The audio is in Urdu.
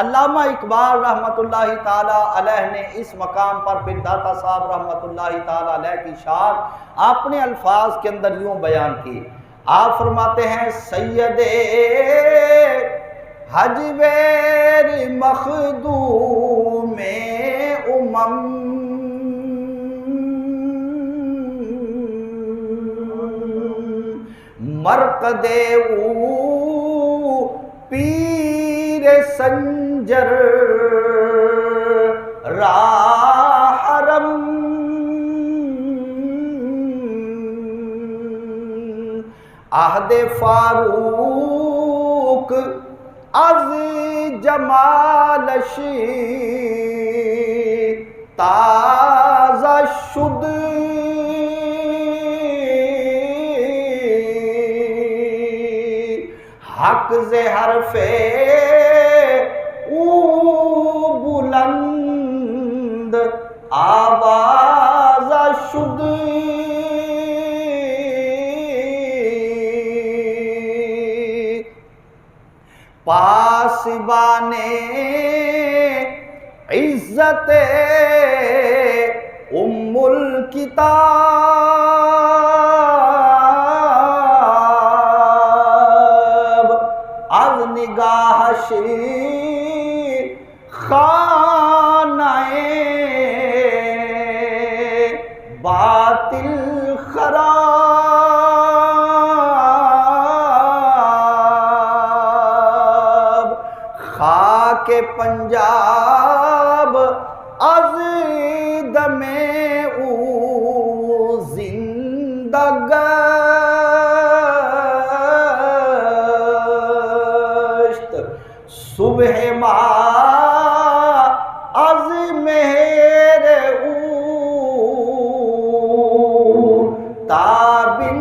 علامہ اقبال رحمۃ اللہ تعالیٰ علیہ نے اس مقام پر پھر داتا صاحب رحمۃ اللہ تعالیٰ علیہ کی شان اپنے الفاظ کے اندر یوں بیان کی. آپ فرماتے ہیں سید حجویر مخدوم مرقد او پیر سنجر راحرم عہد فاروق از جمالش تازہ شد حق ز حرف او بلند آواز شد پاسبان عزت ام الکتاب از نگاہش خانہ باطل خراب خاک پنجاب از دم او زندہ گشت صبح ماہ از مہر او تابن